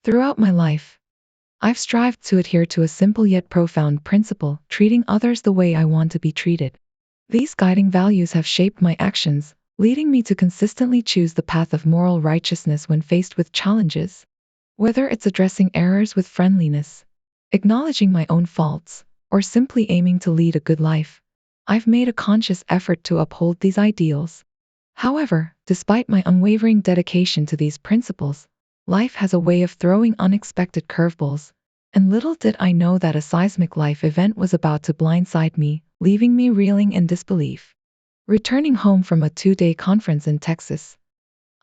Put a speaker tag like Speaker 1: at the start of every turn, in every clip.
Speaker 1: Throughout my life, I've strived to adhere to a simple yet profound principle, treating others the way I want to be treated. These guiding values have shaped my actions, leading me to consistently choose the path of moral righteousness when faced with challenges. Whether it's addressing errors with friendliness, acknowledging my own faults, or simply aiming to lead a good life, I've made a conscious effort to uphold these ideals. However, despite my unwavering dedication to these principles, life has a way of throwing unexpected curveballs, and little did I know that a seismic life event was about to blindside me, leaving me reeling in disbelief. Returning home from a 2-day conference in Texas,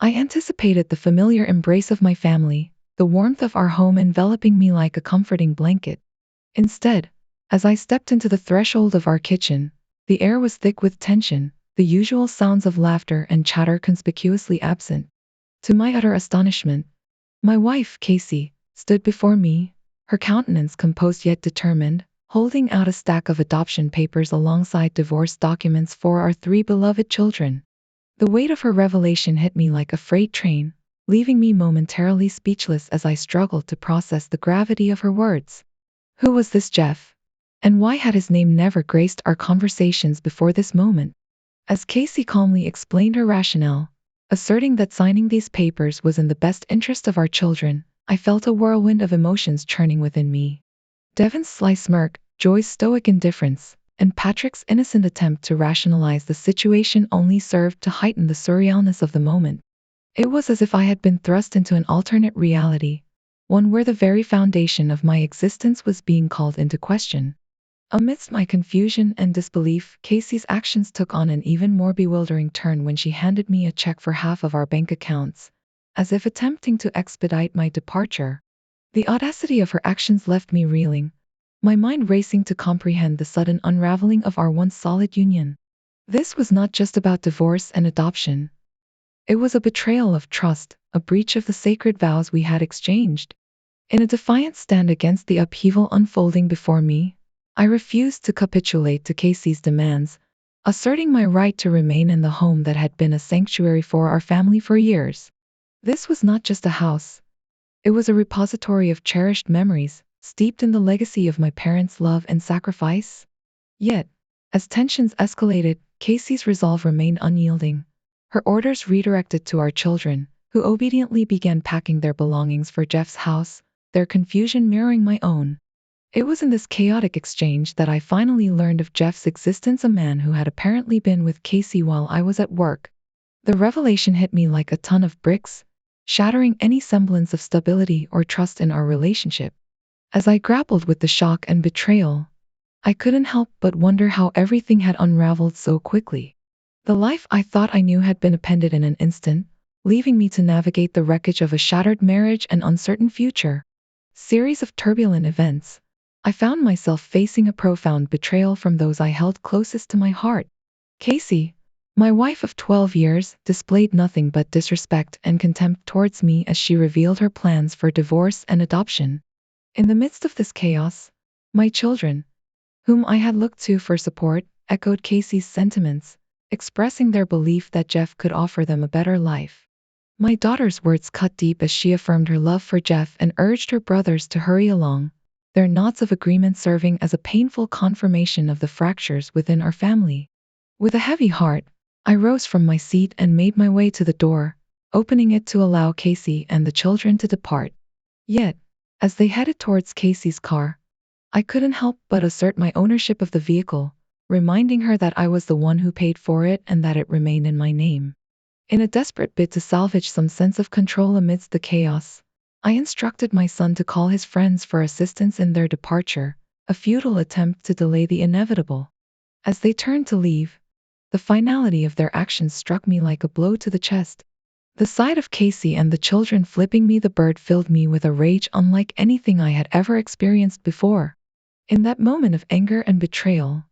Speaker 1: I anticipated the familiar embrace of my family, the warmth of our home enveloping me like a comforting blanket. Instead, as I stepped into the threshold of our kitchen, the air was thick with tension, the usual sounds of laughter and chatter conspicuously absent. To my utter astonishment, my wife, Casey, stood before me, her countenance composed yet determined, holding out a stack of adoption papers alongside divorce documents for our 3 beloved children. The weight of her revelation hit me like a freight train, leaving me momentarily speechless as I struggled to process the gravity of her words. Who was this Jeff? And why had his name never graced our conversations before this moment? As Casey calmly explained her rationale, asserting that signing these papers was in the best interest of our children, I felt a whirlwind of emotions churning within me. Devon's sly smirk, Joy's stoic indifference, and Patrick's innocent attempt to rationalize the situation only served to heighten the surrealness of the moment. It was as if I had been thrust into an alternate reality, one where the very foundation of my existence was being called into question. Amidst my confusion and disbelief, Casey's actions took on an even more bewildering turn when she handed me a check for half of our bank accounts, as if attempting to expedite my departure. The audacity of her actions left me reeling, my mind racing to comprehend the sudden unraveling of our once solid union. This was not just about divorce and adoption. It was a betrayal of trust, a breach of the sacred vows we had exchanged. In a defiant stand against the upheaval unfolding before me, I refused to capitulate to Casey's demands, asserting my right to remain in the home that had been a sanctuary for our family for years. This was not just a house. It was a repository of cherished memories, steeped in the legacy of my parents' love and sacrifice. Yet, as tensions escalated, Casey's resolve remained unyielding. Her orders redirected to our children, who obediently began packing their belongings for Jeff's house, their confusion mirroring my own. It was in this chaotic exchange that I finally learned of Jeff's existence, a man who had apparently been with Casey while I was at work. The revelation hit me like a ton of bricks, shattering any semblance of stability or trust in our relationship. As I grappled with the shock and betrayal, I couldn't help but wonder how everything had unraveled so quickly. The life I thought I knew had been upended in an instant, leaving me to navigate the wreckage of a shattered marriage and uncertain future. Series of turbulent events. I found myself facing a profound betrayal from those I held closest to my heart. Casey, my wife of 12 years, displayed nothing but disrespect and contempt towards me as she revealed her plans for divorce and adoption. In the midst of this chaos, my children, whom I had looked to for support, echoed Casey's sentiments, expressing their belief that Jeff could offer them a better life. My daughter's words cut deep as she affirmed her love for Jeff and urged her brothers to hurry along, their nods of agreement serving as a painful confirmation of the fractures within our family. With a heavy heart, I rose from my seat and made my way to the door, opening it to allow Casey and the children to depart. Yet, as they headed towards Casey's car, I couldn't help but assert my ownership of the vehicle, reminding her that I was the one who paid for it and that it remained in my name. In a desperate bid to salvage some sense of control amidst the chaos, I instructed my son to call his friends for assistance in their departure, a futile attempt to delay the inevitable. As they turned to leave, the finality of their actions struck me like a blow to the chest. The sight of Casey and the children flipping me the bird filled me with a rage unlike anything I had ever experienced before. In that moment of anger and betrayal,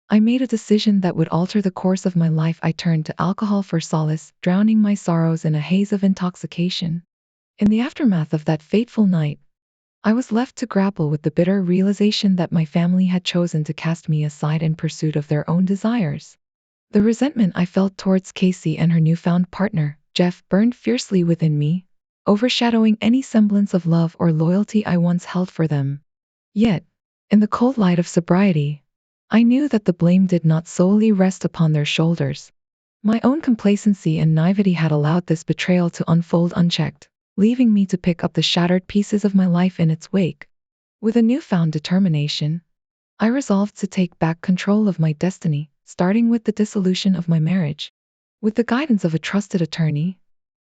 Speaker 1: I made a decision that would alter the course of my life. I turned to alcohol for solace, drowning my sorrows in a haze of intoxication. In the aftermath of that fateful night, I was left to grapple with the bitter realization that my family had chosen to cast me aside in pursuit of their own desires. The resentment I felt towards Casey and her newfound partner, Jeff, burned fiercely within me, overshadowing any semblance of love or loyalty I once held for them. Yet, in the cold light of sobriety, I knew that the blame did not solely rest upon their shoulders. My own complacency and naivety had allowed this betrayal to unfold unchecked, leaving me to pick up the shattered pieces of my life in its wake. With a newfound determination, I resolved to take back control of my destiny, starting with the dissolution of my marriage. With the guidance of a trusted attorney,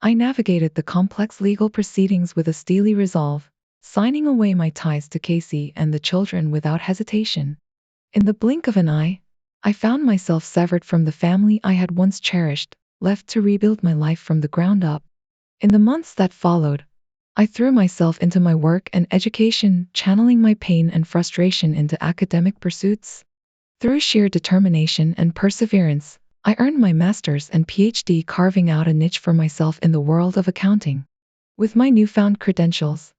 Speaker 1: I navigated the complex legal proceedings with a steely resolve, signing away my ties to Casey and the children without hesitation. In the blink of an eye, I found myself severed from the family I had once cherished, left to rebuild my life from the ground up. In the months that followed, I threw myself into my work and education, channeling my pain and frustration into academic pursuits. Through sheer determination and perseverance, I earned my master's and PhD, carving out a niche for myself in the world of accounting. With my newfound credentials,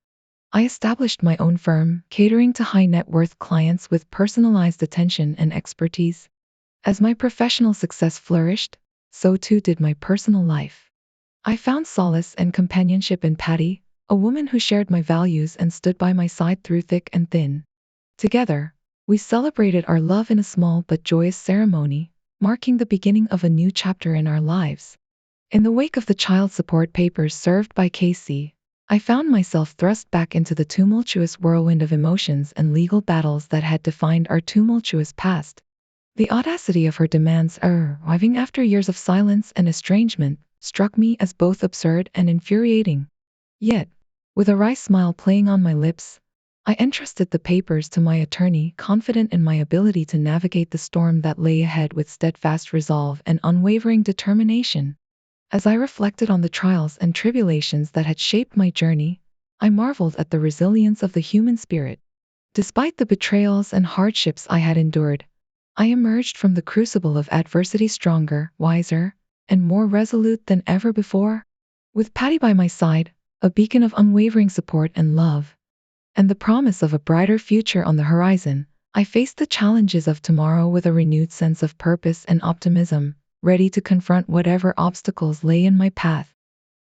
Speaker 1: I established my own firm, catering to high net worth clients with personalized attention and expertise. As my professional success flourished, so too did my personal life. I found solace and companionship in Patty, a woman who shared my values and stood by my side through thick and thin. Together, we celebrated our love in a small but joyous ceremony, marking the beginning of a new chapter in our lives. In the wake of the child support papers served by Casey, I found myself thrust back into the tumultuous whirlwind of emotions and legal battles that had defined our tumultuous past. The audacity of her demands, arriving after years of silence and estrangement, struck me as both absurd and infuriating. Yet, with a wry smile playing on my lips, I entrusted the papers to my attorney, confident in my ability to navigate the storm that lay ahead with steadfast resolve and unwavering determination. As I reflected on the trials and tribulations that had shaped my journey, I marveled at the resilience of the human spirit. Despite the betrayals and hardships I had endured, I emerged from the crucible of adversity stronger, wiser, and more resolute than ever before. With Patty by my side, a beacon of unwavering support and love, and the promise of a brighter future on the horizon, I faced the challenges of tomorrow with a renewed sense of purpose and optimism, ready to confront whatever obstacles lay in my path.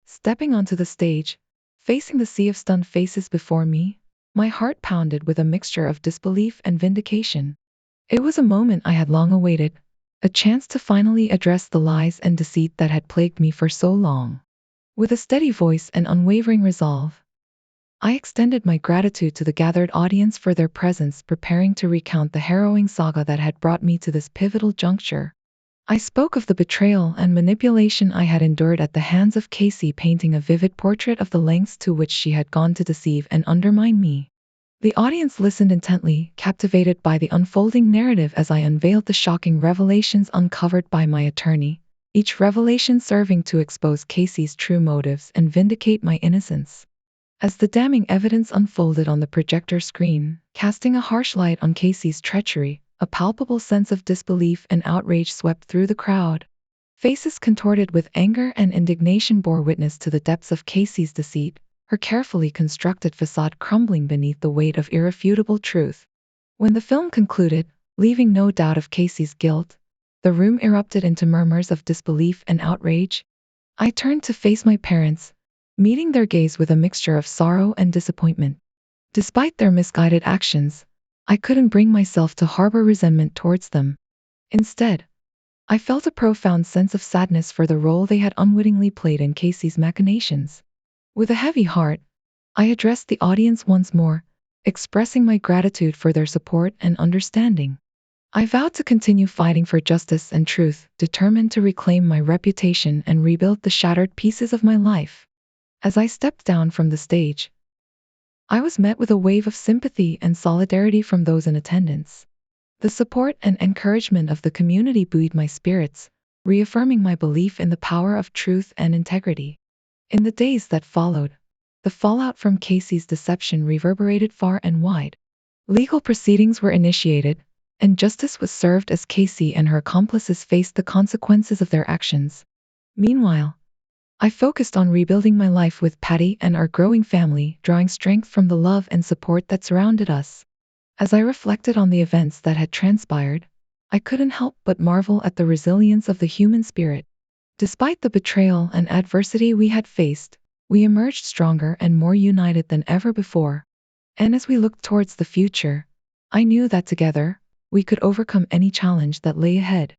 Speaker 1: Stepping onto the stage, facing the sea of stunned faces before me, my heart pounded with a mixture of disbelief and vindication. It was a moment I had long awaited, a chance to finally address the lies and deceit that had plagued me for so long. With a steady voice and unwavering resolve, I extended my gratitude to the gathered audience for their presence, preparing to recount the harrowing saga that had brought me to this pivotal juncture. I spoke of the betrayal and manipulation I had endured at the hands of Casey, painting a vivid portrait of the lengths to which she had gone to deceive and undermine me. The audience listened intently, captivated by the unfolding narrative as I unveiled the shocking revelations uncovered by my attorney, each revelation serving to expose Casey's true motives and vindicate my innocence. As the damning evidence unfolded on the projector screen, casting a harsh light on Casey's treachery, a palpable sense of disbelief and outrage swept through the crowd. Faces contorted with anger and indignation bore witness to the depths of Casey's deceit, her carefully constructed facade crumbling beneath the weight of irrefutable truth. When the film concluded, leaving no doubt of Casey's guilt, the room erupted into murmurs of disbelief and outrage. I turned to face my parents, meeting their gaze with a mixture of sorrow and disappointment. Despite their misguided actions, I couldn't bring myself to harbor resentment towards them. Instead, I felt a profound sense of sadness for the role they had unwittingly played in Casey's machinations. With a heavy heart, I addressed the audience once more, expressing my gratitude for their support and understanding. I vowed to continue fighting for justice and truth, determined to reclaim my reputation and rebuild the shattered pieces of my life. As I stepped down from the stage, I was met with a wave of sympathy and solidarity from those in attendance. The support and encouragement of the community buoyed my spirits, reaffirming my belief in the power of truth and integrity. In the days that followed, the fallout from Casey's deception reverberated far and wide. Legal proceedings were initiated, and justice was served as Casey and her accomplices faced the consequences of their actions. Meanwhile, I focused on rebuilding my life with Patty and our growing family, drawing strength from the love and support that surrounded us. As I reflected on the events that had transpired, I couldn't help but marvel at the resilience of the human spirit. Despite the betrayal and adversity we had faced, we emerged stronger and more united than ever before. And as we looked towards the future, I knew that together, we could overcome any challenge that lay ahead.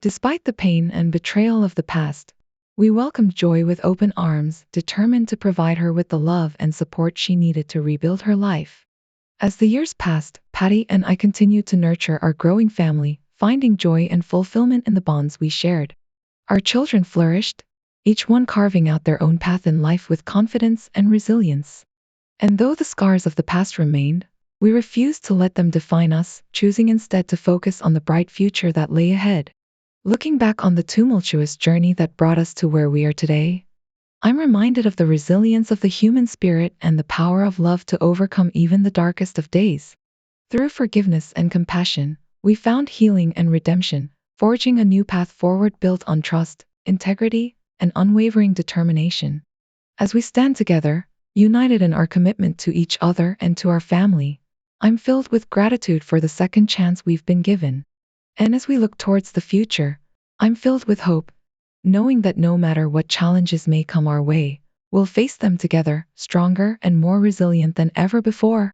Speaker 1: Despite the pain and betrayal of the past, we welcomed Joy with open arms, determined to provide her with the love and support she needed to rebuild her life. As the years passed, Patty and I continued to nurture our growing family, finding joy and fulfillment in the bonds we shared. Our children flourished, each one carving out their own path in life with confidence and resilience. And though the scars of the past remained, we refused to let them define us, choosing instead to focus on the bright future that lay ahead. Looking back on the tumultuous journey that brought us to where we are today, I'm reminded of the resilience of the human spirit and the power of love to overcome even the darkest of days. Through forgiveness and compassion, we found healing and redemption, forging a new path forward built on trust, integrity, and unwavering determination. As we stand together, united in our commitment to each other and to our family, I'm filled with gratitude for the second chance we've been given. And as we look towards the future, I'm filled with hope, knowing that no matter what challenges may come our way, we'll face them together, stronger and more resilient than ever before.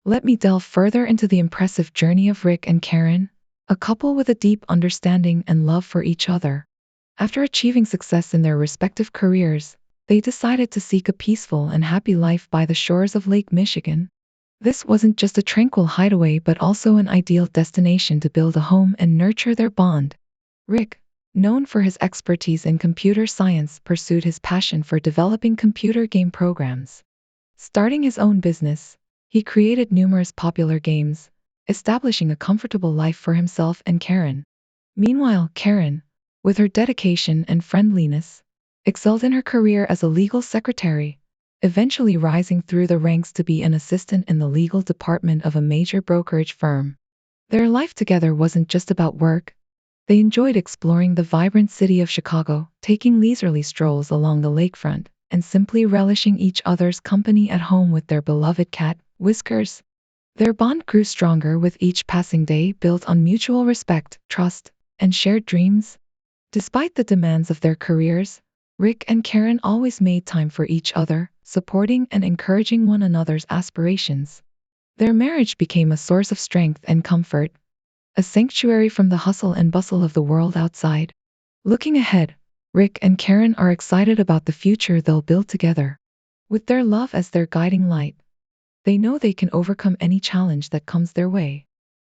Speaker 1: Let me delve further into the impressive journey of Rick and Karen, a couple with a deep understanding and love for each other. After achieving success in their respective careers, they decided to seek a peaceful and happy life by the shores of Lake Michigan. This wasn't just a tranquil hideaway but also an ideal destination to build a home and nurture their bond. Rick, known for his expertise in computer science, pursued his passion for developing computer game programs. Starting his own business, he created numerous popular games, establishing a comfortable life for himself and Karen. Meanwhile, Karen, with her dedication and friendliness, excelled in her career as a legal secretary, eventually rising through the ranks to be an assistant in the legal department of a major brokerage firm. Their life together wasn't just about work. They enjoyed exploring the vibrant city of Chicago, taking leisurely strolls along the lakefront, and simply relishing each other's company at home with their beloved cat, Whiskers. Their bond grew stronger with each passing day, built on mutual respect, trust, and shared dreams. Despite the demands of their careers, Rick and Karen always made time for each other, supporting and encouraging one another's aspirations. Their marriage became a source of strength and comfort, a sanctuary from the hustle and bustle of the world outside. Looking ahead, Rick and Karen are excited about the future they'll build together. With their love as their guiding light, they know they can overcome any challenge that comes their way.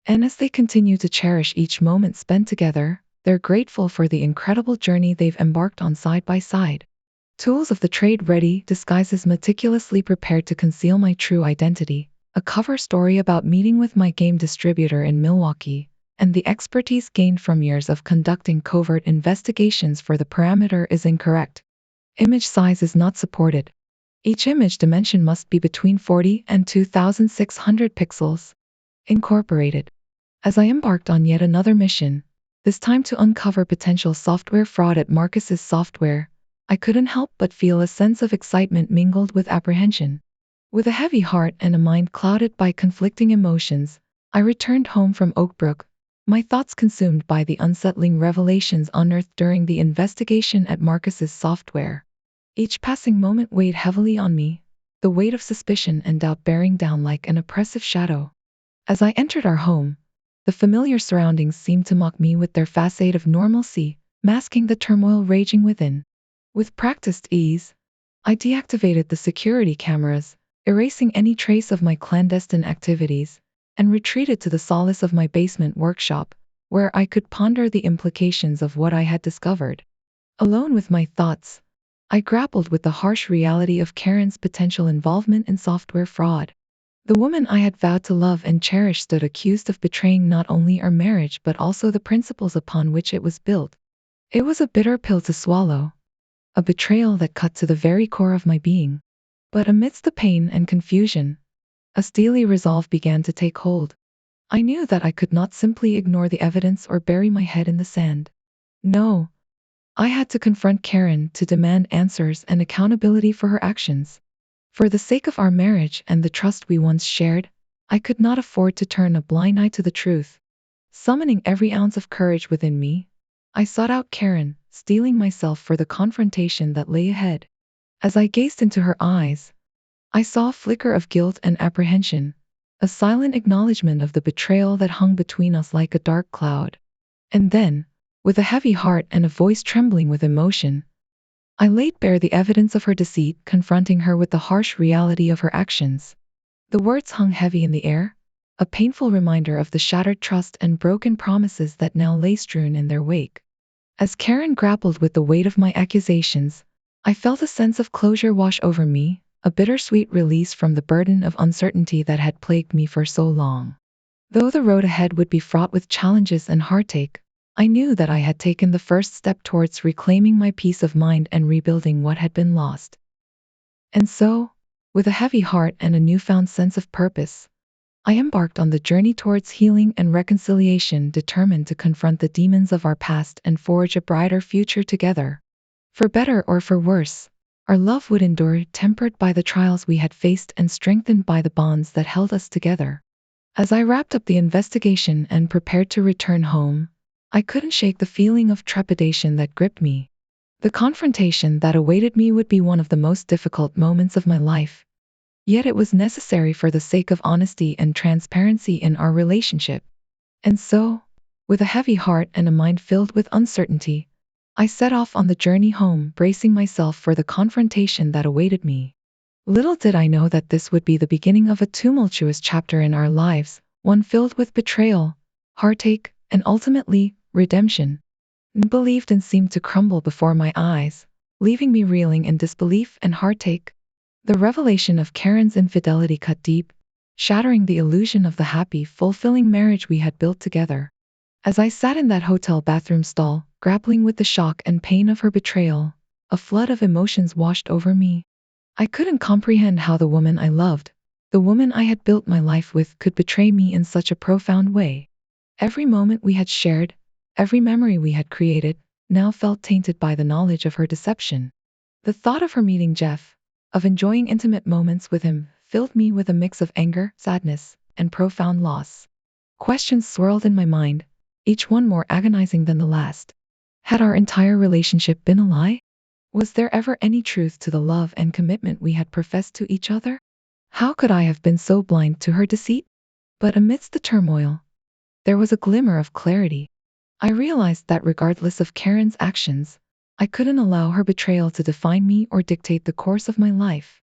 Speaker 1: And as they continue to cherish each moment spent together, they're grateful for the incredible journey they've embarked on side by side. Tools of the trade ready, disguises meticulously prepared to conceal my true identity, a cover story about meeting with my game distributor in Milwaukee, and the expertise gained from years of conducting covert investigations for the parameter is incorrect. Image size is not supported. Each image dimension must be between 40 and 2600 pixels. Incorporated. As I embarked on yet another mission, this time to uncover potential software fraud at Marcus's Software, I couldn't help but feel a sense of excitement mingled with apprehension. With a heavy heart and a mind clouded by conflicting emotions, I returned home from Oak Brook, my thoughts consumed by the unsettling revelations unearthed during the investigation at Marcus's Software. Each passing moment weighed heavily on me, the weight of suspicion and doubt bearing down like an oppressive shadow. As I entered our home, the familiar surroundings seemed to mock me with their facade of normalcy, masking the turmoil raging within. With practiced ease, I deactivated the security cameras, erasing any trace of my clandestine activities, and retreated to the solace of my basement workshop, where I could ponder the implications of what I had discovered. Alone with my thoughts, I grappled with the harsh reality of Karen's potential involvement in software fraud. The woman I had vowed to love and cherish stood accused of betraying not only our marriage but also the principles upon which it was built. It was a bitter pill to swallow, a betrayal that cut to the very core of my being. But amidst the pain and confusion, a steely resolve began to take hold. I knew that I could not simply ignore the evidence or bury my head in the sand. No, I had to confront Karen, to demand answers and accountability for her actions. For the sake of our marriage and the trust we once shared, I could not afford to turn a blind eye to the truth. Summoning every ounce of courage within me, I sought out Karen, steeling myself for the confrontation that lay ahead. As I gazed into her eyes, I saw a flicker of guilt and apprehension, a silent acknowledgement of the betrayal that hung between us like a dark cloud. And then, with a heavy heart and a voice trembling with emotion, I laid bare the evidence of her deceit, confronting her with the harsh reality of her actions. The words hung heavy in the air, a painful reminder of the shattered trust and broken promises that now lay strewn in their wake. As Karen grappled with the weight of my accusations, I felt a sense of closure wash over me, a bittersweet release from the burden of uncertainty that had plagued me for so long. Though the road ahead would be fraught with challenges and heartache, I knew that I had taken the first step towards reclaiming my peace of mind and rebuilding what had been lost. And so, with a heavy heart and a newfound sense of purpose, I embarked on the journey towards healing and reconciliation, determined to confront the demons of our past and forge a brighter future together. For better or for worse, our love would endure, tempered by the trials we had faced and strengthened by the bonds that held us together. As I wrapped up the investigation and prepared to return home, I couldn't shake the feeling of trepidation that gripped me. The confrontation that awaited me would be one of the most difficult moments of my life, yet it was necessary for the sake of honesty and transparency in our relationship. And so, with a heavy heart and a mind filled with uncertainty, I set off on the journey home, bracing myself for the confrontation that awaited me. Little did I know that this would be the beginning of a tumultuous chapter in our lives, one filled with betrayal, heartache, and ultimately, redemption. Believed and seemed to crumble before my eyes, leaving me reeling in disbelief and heartache. The revelation of Karen's infidelity cut deep, shattering the illusion of the happy, fulfilling marriage we had built together. As I sat in that hotel bathroom stall, grappling with the shock and pain of her betrayal, a flood of emotions washed over me. I couldn't comprehend how the woman I loved, the woman I had built my life with, could betray me in such a profound way. Every moment we had shared, every memory we had created, now felt tainted by the knowledge of her deception. The thought of her meeting Jeff, of enjoying intimate moments with him, filled me with a mix of anger, sadness, and profound loss. Questions swirled in my mind, each one more agonizing than the last. Had our entire relationship been a lie? Was there ever any truth to the love and commitment we had professed to each other? How could I have been so blind to her deceit? But amidst the turmoil, there was a glimmer of clarity. I realized that regardless of Karen's actions, I couldn't allow her betrayal to define me or dictate the course of my life.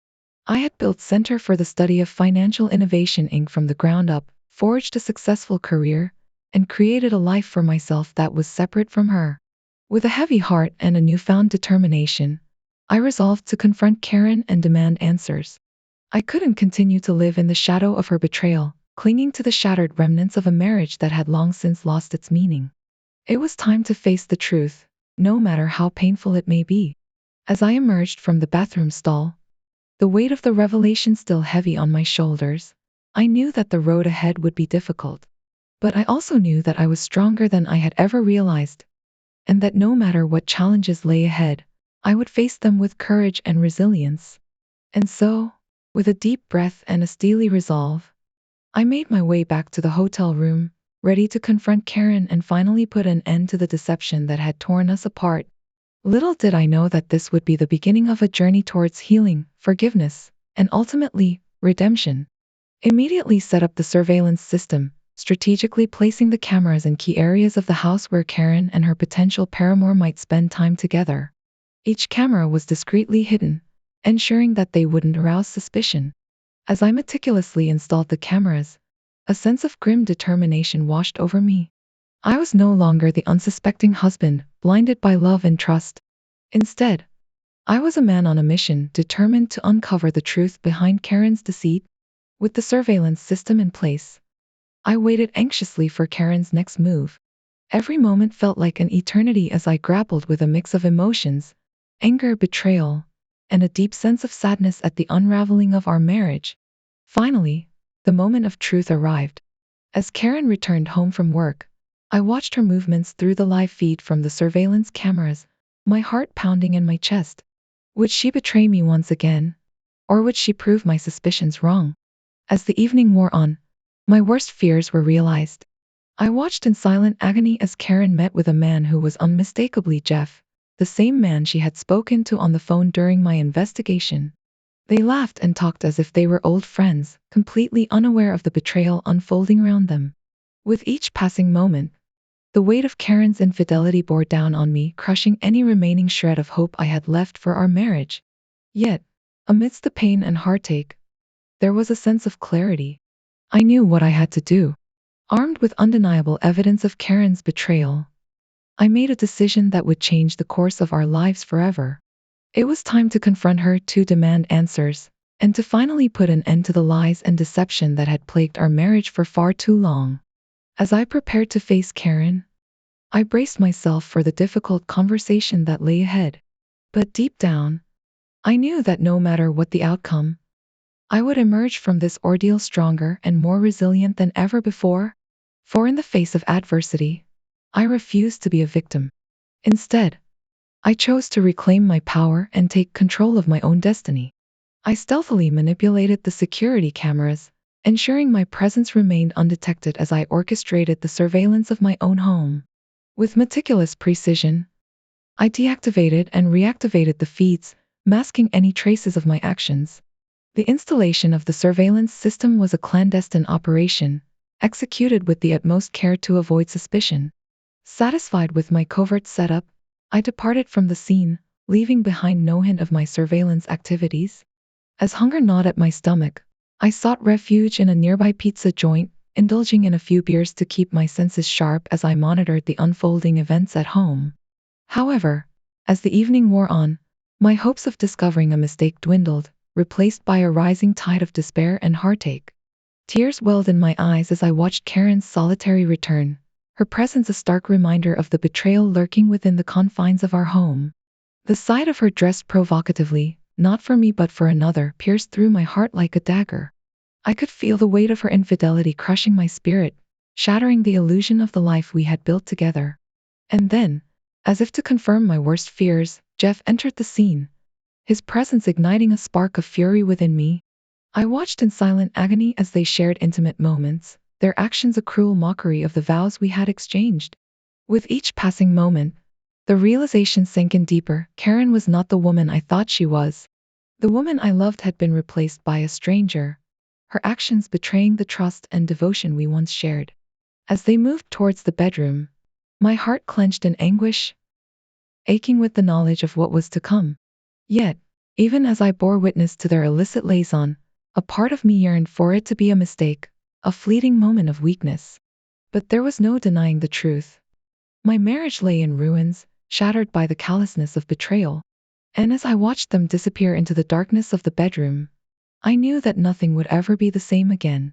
Speaker 1: I had built Center for the Study of Financial Innovation Inc. from the ground up, forged a successful career, and created a life for myself that was separate from her. With a heavy heart and a newfound determination, I resolved to confront Karen and demand answers. I couldn't continue to live in the shadow of her betrayal, clinging to the shattered remnants of a marriage that had long since lost its meaning. It was time to face the truth, no matter how painful it may be. As I emerged from the bathroom stall, the weight of the revelation still heavy on my shoulders, I knew that the road ahead would be difficult. But I also knew that I was stronger than I had ever realized, and that no matter what challenges lay ahead, I would face them with courage and resilience. And so, with a deep breath and a steely resolve, I made my way back to the hotel room, ready to confront Karen and finally put an end to the deception that had torn us apart. Little did I know that this would be the beginning of a journey towards healing, forgiveness, and ultimately, redemption. Immediately set up the surveillance system, strategically placing the cameras in key areas of the house where Karen and her potential paramour might spend time together. Each camera was discreetly hidden, ensuring that they wouldn't arouse suspicion. As I meticulously installed the cameras, a sense of grim determination washed over me. I was no longer the unsuspecting husband, blinded by love and trust. Instead, I was a man on a mission, determined to uncover the truth behind Karen's deceit. With the surveillance system in place, I waited anxiously for Karen's next move. Every moment felt like an eternity as I grappled with a mix of emotions, anger, betrayal, and a deep sense of sadness at the unraveling of our marriage. Finally, the moment of truth arrived. As Karen returned home from work, I watched her movements through the live feed from the surveillance cameras, my heart pounding in my chest. Would she betray me once again? Or would she prove my suspicions wrong? As the evening wore on, my worst fears were realized. I watched in silent agony as Karen met with a man who was unmistakably Jeff, the same man she had spoken to on the phone during my investigation. They laughed and talked as if they were old friends, completely unaware of the betrayal unfolding around them. With each passing moment, the weight of Karen's infidelity bore down on me, crushing any remaining shred of hope I had left for our marriage. Yet, amidst the pain and heartache, there was a sense of clarity. I knew what I had to do. Armed with undeniable evidence of Karen's betrayal, I made a decision that would change the course of our lives forever. It was time to confront her, to demand answers, and to finally put an end to the lies and deception that had plagued our marriage for far too long. As I prepared to face Karen, I braced myself for the difficult conversation that lay ahead. But deep down, I knew that no matter what the outcome, I would emerge from this ordeal stronger and more resilient than ever before. For in the face of adversity, I refused to be a victim. Instead, I chose to reclaim my power and take control of my own destiny. I stealthily manipulated the security cameras, ensuring my presence remained undetected as I orchestrated the surveillance of my own home. With meticulous precision, I deactivated and reactivated the feeds, masking any traces of my actions. The installation of the surveillance system was a clandestine operation, executed with the utmost care to avoid suspicion. Satisfied with my covert setup, I departed from the scene, leaving behind no hint of my surveillance activities. As hunger gnawed at my stomach, I sought refuge in a nearby pizza joint, indulging in a few beers to keep my senses sharp as I monitored the unfolding events at home. However, as the evening wore on, my hopes of discovering a mistake dwindled, replaced by a rising tide of despair and heartache. Tears welled in my eyes as I watched Karen's solitary return, her presence a stark reminder of the betrayal lurking within the confines of our home. The sight of her dressed provocatively, not for me but for another, pierced through my heart like a dagger. I could feel the weight of her infidelity crushing my spirit, shattering the illusion of the life we had built together. And then, as if to confirm my worst fears, Jeff entered the scene, his presence igniting a spark of fury within me. I watched in silent agony as they shared intimate moments, their actions a cruel mockery of the vows we had exchanged. With each passing moment, the realization sank in deeper. Karen was not the woman I thought she was. The woman I loved had been replaced by a stranger, her actions betraying the trust and devotion we once shared. As they moved towards the bedroom, my heart clenched in anguish, aching with the knowledge of what was to come. Yet, even as I bore witness to their illicit liaison, a part of me yearned for it to be a mistake, a fleeting moment of weakness. But there was no denying the truth. My marriage lay in ruins, shattered by the callousness of betrayal. And as I watched them disappear into the darkness of the bedroom, I knew that nothing would ever be the same again.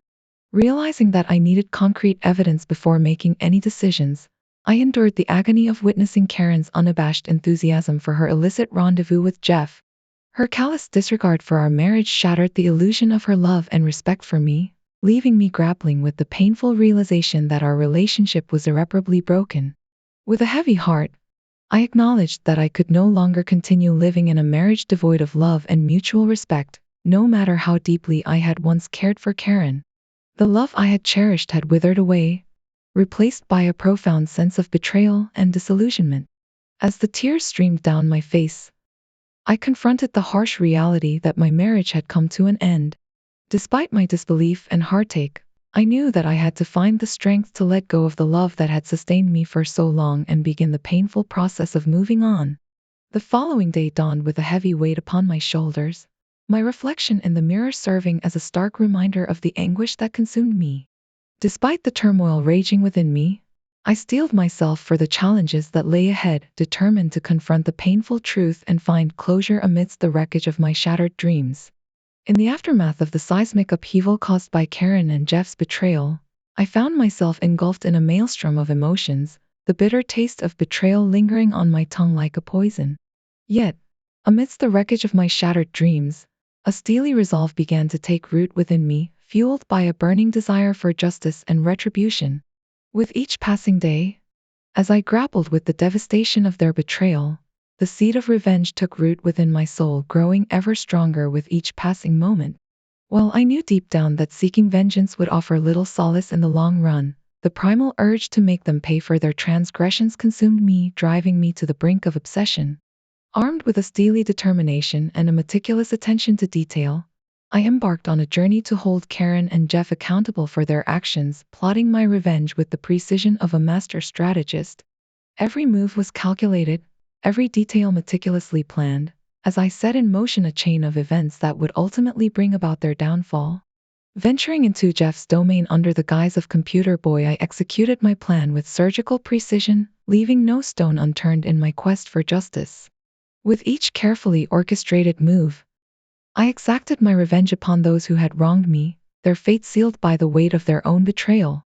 Speaker 1: Realizing that I needed concrete evidence before making any decisions, I endured the agony of witnessing Karen's unabashed enthusiasm for her illicit rendezvous with Jeff. Her callous disregard for our marriage shattered the illusion of her love and respect for me, leaving me grappling with the painful realization that our relationship was irreparably broken. With a heavy heart, I acknowledged that I could no longer continue living in a marriage devoid of love and mutual respect, no matter how deeply I had once cared for Karen. The love I had cherished had withered away, replaced by a profound sense of betrayal and disillusionment. As the tears streamed down my face, I confronted the harsh reality that my marriage had come to an end. Despite my disbelief and heartache, I knew that I had to find the strength to let go of the love that had sustained me for so long and begin the painful process of moving on. The following day dawned with a heavy weight upon my shoulders, my reflection in the mirror serving as a stark reminder of the anguish that consumed me. Despite the turmoil raging within me, I steeled myself for the challenges that lay ahead, determined to confront the painful truth and find closure amidst the wreckage of my shattered dreams. In the aftermath of the seismic upheaval caused by Karen and Jeff's betrayal, I found myself engulfed in a maelstrom of emotions, the bitter taste of betrayal lingering on my tongue like a poison. Yet, amidst the wreckage of my shattered dreams, a steely resolve began to take root within me, fueled by a burning desire for justice and retribution. With each passing day, as I grappled with the devastation of their betrayal, the seed of revenge took root within my soul, growing ever stronger with each passing moment. While I knew deep down that seeking vengeance would offer little solace in the long run, The primal urge to make them pay for their transgressions consumed me, driving me to the brink of obsession. Armed with a steely determination and a meticulous attention to detail, I embarked on a journey to hold Karen and Jeff accountable for their actions, plotting my revenge with the precision of a master strategist. Every move was calculated, every detail meticulously planned, as I set in motion a chain of events that would ultimately bring about their downfall. Venturing into Jeff's domain under the guise of computer boy, I executed my plan with surgical precision, leaving no stone unturned in my quest for justice. With each carefully orchestrated move, I exacted my revenge upon those who had wronged me, their fate sealed by the weight of their own betrayal.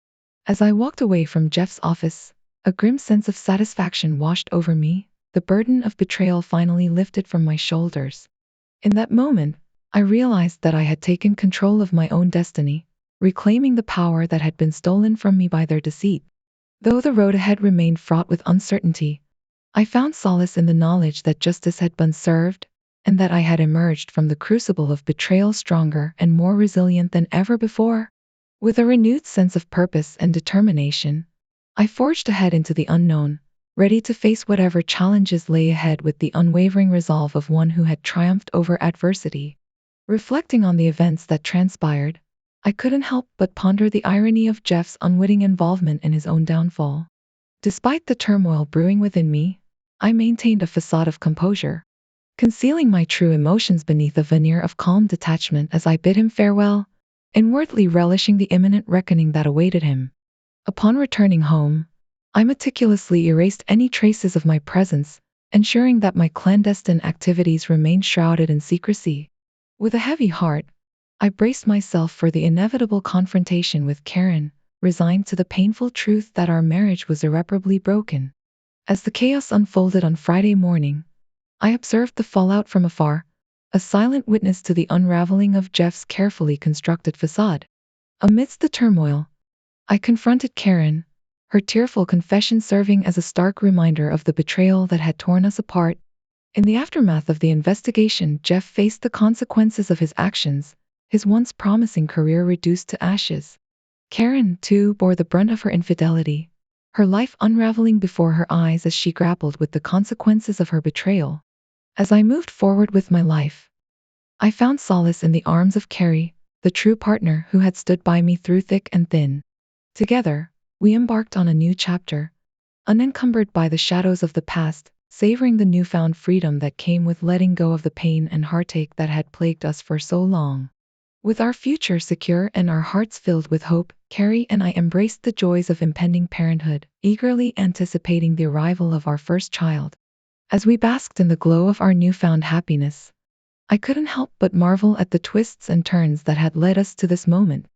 Speaker 1: As I walked away from Jeff's office, a grim sense of satisfaction washed over me, the burden of betrayal finally lifted from my shoulders. In that moment, I realized that I had taken control of my own destiny, reclaiming the power that had been stolen from me by their deceit. Though the road ahead remained fraught with uncertainty, I found solace in the knowledge that justice had been served, and that I had emerged from the crucible of betrayal stronger and more resilient than ever before. With a renewed sense of purpose and determination, I forged ahead into the unknown, ready to face whatever challenges lay ahead with the unwavering resolve of one who had triumphed over adversity. Reflecting on the events that transpired, I couldn't help but ponder the irony of Jeff's unwitting involvement in his own downfall. Despite the turmoil brewing within me, I maintained a facade of composure, concealing my true emotions beneath a veneer of calm detachment as I bid him farewell, inwardly relishing the imminent reckoning that awaited him. Upon returning home, I meticulously erased any traces of my presence, ensuring that my clandestine activities remained shrouded in secrecy. With a heavy heart, I braced myself for the inevitable confrontation with Karen, resigned to the painful truth that our marriage was irreparably broken. As the chaos unfolded on Friday morning, I observed the fallout from afar, a silent witness to the unraveling of Jeff's carefully constructed facade. Amidst the turmoil, I confronted Karen, her tearful confession serving as a stark reminder of the betrayal that had torn us apart. In the aftermath of the investigation, Jeff faced the consequences of his actions, his once promising career reduced to ashes. Karen, too, bore the brunt of her infidelity, her life unraveling before her eyes as she grappled with the consequences of her betrayal. As I moved forward with my life, I found solace in the arms of Carrie, the true partner who had stood by me through thick and thin. Together, we embarked on a new chapter, unencumbered by the shadows of the past, savoring the newfound freedom that came with letting go of the pain and heartache that had plagued us for so long. With our future secure and our hearts filled with hope, Carrie and I embraced the joys of impending parenthood, eagerly anticipating the arrival of our first child. As we basked in the glow of our newfound happiness, I couldn't help but marvel at the twists and turns that had led us to this moment,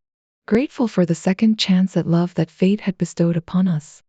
Speaker 1: grateful for the second chance at love that fate had bestowed upon us.